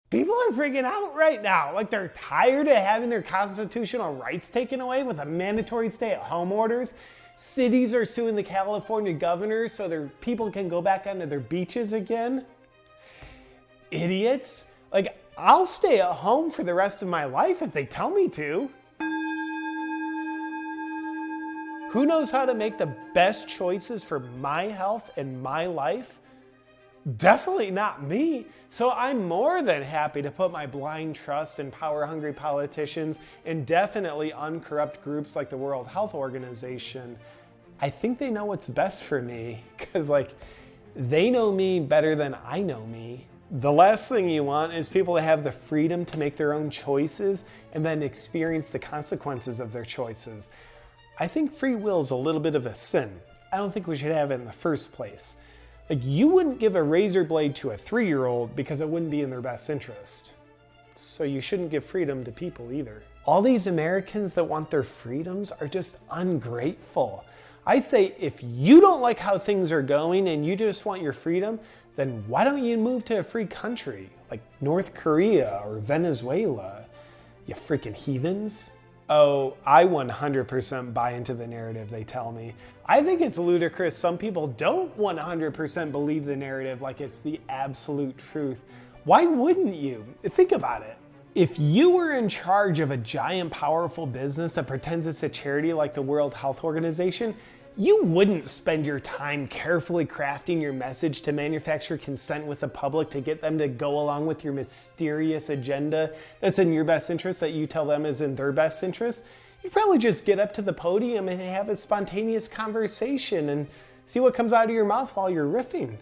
People are freaking out right now. Like they're tired of having their constitutional rights taken away with a mandatory stay-at-home orders. Cities are suing the California governor so their people can go back onto their beaches again. Idiots. Like, I'll stay at home for the rest of my life if they tell me to. Who knows how to make the best choices for my health and my life? Definitely not me. So I'm more than happy to put my blind trust in power-hungry politicians and definitely uncorrupt groups like the World Health Organization. I think they know what's best for me because they know me better than I know me. The last thing you want is people to have the freedom to make their own choices and then experience the consequences of their choices. I think free will is a little bit of a sin. I don't think we should have it in the first place. Like, you wouldn't give a razor blade to a 3-year-old because it wouldn't be in their best interest. So you shouldn't give freedom to people either. All these Americans that want their freedoms are just ungrateful. I say if you don't like how things are going and you just want your freedom, then why don't you move to a free country like North Korea or Venezuela, you freaking heathens? Oh, I 100% buy into the narrative they tell me. I think it's ludicrous some people don't 100% believe the narrative like it's the absolute truth. Why wouldn't you? Think about it. If you were in charge of a giant powerful business that pretends it's a charity like the World Health Organization, you wouldn't spend your time carefully crafting your message to manufacture consent with the public to get them to go along with your mysterious agenda that's in your best interest that you tell them is in their best interest. You'd probably just get up to the podium and have a spontaneous conversation and see what comes out of your mouth while you're riffing.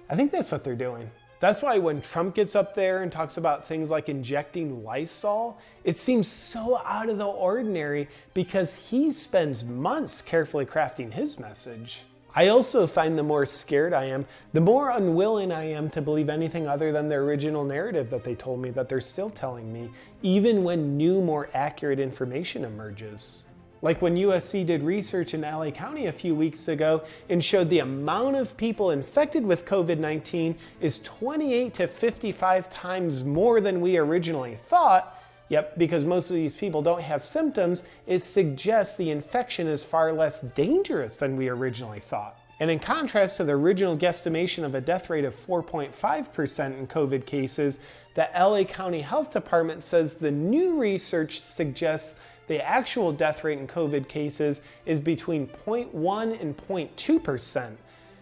I think that's what they're doing. That's why when Trump gets up there and talks about things like injecting Lysol, it seems so out of the ordinary because he spends months carefully crafting his message. I also find the more scared I am, the more unwilling I am to believe anything other than the original narrative that they told me that they're still telling me, even when new, more accurate information emerges. Like when USC did research in LA County a few weeks ago and showed the amount of people infected with COVID-19 is 28 to 55 times more than we originally thought. Yep, because most of these people don't have symptoms, it suggests the infection is far less dangerous than we originally thought. And in contrast to the original guesstimation of a death rate of 4.5% in COVID cases, the LA County Health Department says the new research suggests the actual death rate in COVID cases is between 0.1 and 0.2%.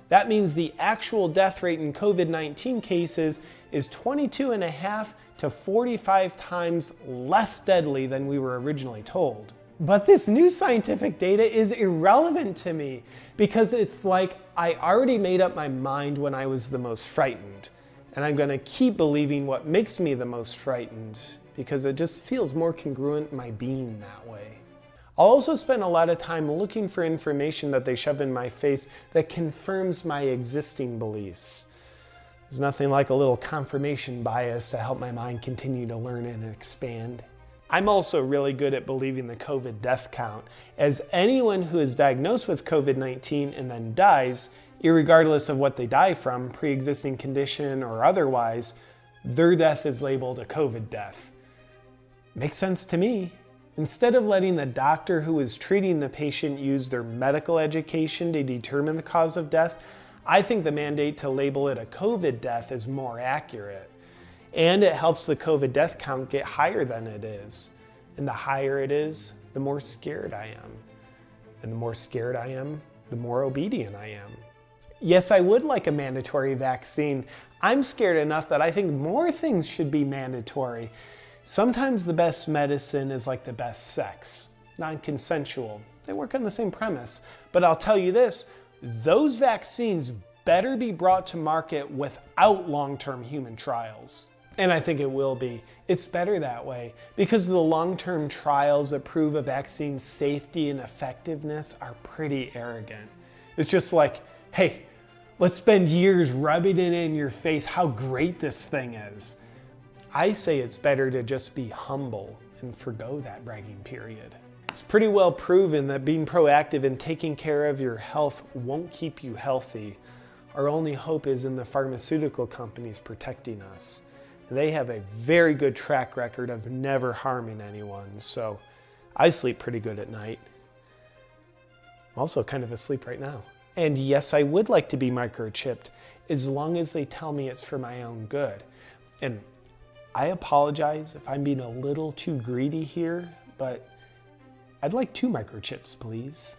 That means the actual death rate in COVID-19 cases is 22.5 to 45 times less deadly than we were originally told. But this new scientific data is irrelevant to me because it's like I already made up my mind when I was the most frightened, and I'm gonna keep believing what makes me the most frightened because it just feels more congruent in my being that way. I'll also spend a lot of time looking for information that they shove in my face that confirms my existing beliefs. There's nothing like a little confirmation bias to help my mind continue to learn and expand. I'm also really good at believing the COVID death count, as anyone who is diagnosed with COVID-19 and then dies, irregardless of what they die from, pre-existing condition or otherwise, their death is labeled a COVID death. Makes sense to me. Instead of letting the doctor who is treating the patient use their medical education to determine the cause of death, I think the mandate to label it a COVID death is more accurate. And it helps the COVID death count get higher than it is. And the higher it is, the more scared I am. And the more scared I am, the more obedient I am. Yes, I would like a mandatory vaccine. I'm scared enough that I think more things should be mandatory. Sometimes the best medicine is like the best sex, non-consensual. They work on the same premise. But I'll tell you this, those vaccines better be brought to market without long-term human trials. And I think it will be. It's better that way because the long-term trials that prove a vaccine's safety and effectiveness are pretty arrogant. It's just like, hey, let's spend years rubbing it in your face how great this thing is. I say it's better to just be humble and forgo that bragging period. It's pretty well proven that being proactive and taking care of your health won't keep you healthy. Our only hope is in the pharmaceutical companies protecting us. They have a very good track record of never harming anyone, so I sleep pretty good at night. I'm also kind of asleep right now. And yes, I would like to be microchipped as long as they tell me it's for my own good. And I apologize if I'm being a little too greedy here, but I'd like 2 microchips, please,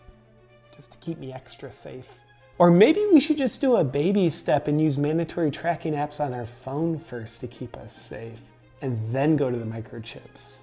just to keep me extra safe. Or maybe we should just do a baby step and use mandatory tracking apps on our phone first to keep us safe, and then go to the microchips.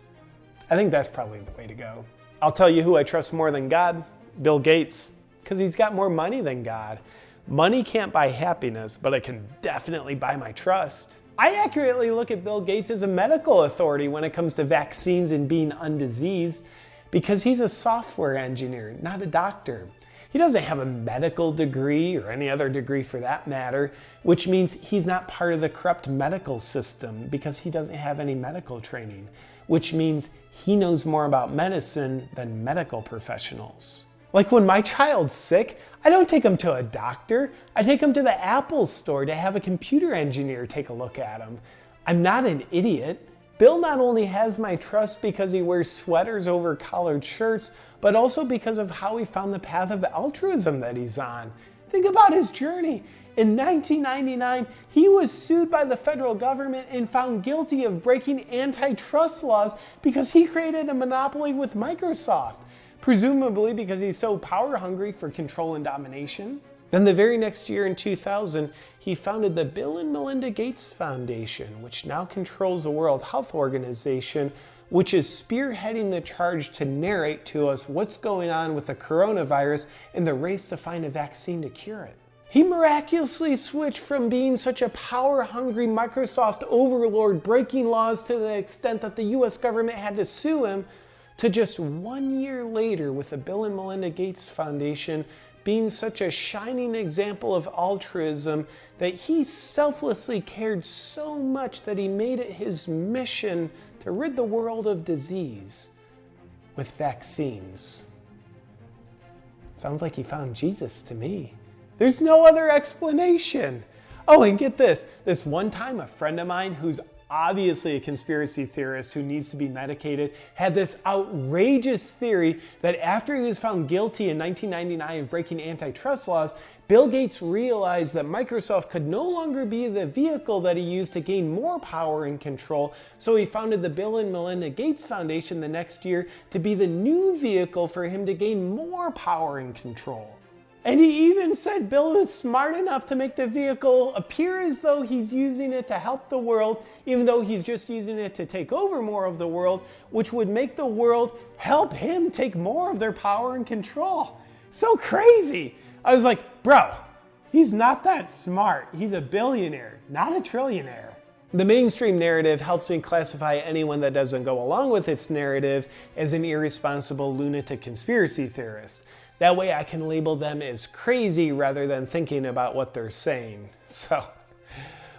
I think that's probably the way to go. I'll tell you who I trust more than God, Bill Gates, because he's got more money than God. Money can't buy happiness, but it can definitely buy my trust. I accurately look at Bill Gates as a medical authority when it comes to vaccines and being undiseased, because he's a software engineer, not a doctor. He doesn't have a medical degree or any other degree for that matter, which means he's not part of the corrupt medical system because he doesn't have any medical training, which means he knows more about medicine than medical professionals. Like when my child's sick, I don't take him to a doctor. I take him to the Apple store to have a computer engineer take a look at him. I'm not an idiot. Bill not only has my trust because he wears sweaters over collared shirts, but also because of how he found the path of altruism that he's on. Think about his journey. In 1999, he was sued by the federal government and found guilty of breaking antitrust laws because he created a monopoly with Microsoft, presumably because he's so power hungry for control and domination. Then the very next year in 2000, he founded the Bill and Melinda Gates Foundation, which now controls the World Health Organization, which is spearheading the charge to narrate to us what's going on with the coronavirus and the race to find a vaccine to cure it. He miraculously switched from being such a power-hungry Microsoft overlord breaking laws to the extent that the US government had to sue him, to just 1 year later with the Bill and Melinda Gates Foundation being such a shining example of altruism that he selflessly cared so much that he made it his mission to rid the world of disease with vaccines. Sounds like he found Jesus to me. There's no other explanation. Oh, and get this. This one time, a friend of mine who's obviously a conspiracy theorist who needs to be medicated had this outrageous theory that after he was found guilty in 1999 of breaking antitrust laws, Bill Gates realized that Microsoft could no longer be the vehicle that he used to gain more power and control, so he founded the Bill and Melinda Gates Foundation the next year to be the new vehicle for him to gain more power and control. And he even said Bill was smart enough to make the vehicle appear as though he's using it to help the world, even though he's just using it to take over more of the world, which would make the world help him take more of their power and control. So crazy. I was like, bro, he's not that smart. He's a billionaire, not a trillionaire. The mainstream narrative helps me classify anyone that doesn't go along with its narrative as an irresponsible lunatic conspiracy theorist. That way I can label them as crazy rather than thinking about what they're saying. So,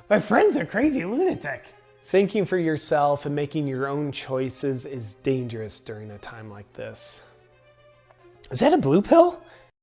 my friend's a crazy lunatic. Thinking for yourself and making your own choices is dangerous during a time like this. Is that a blue pill?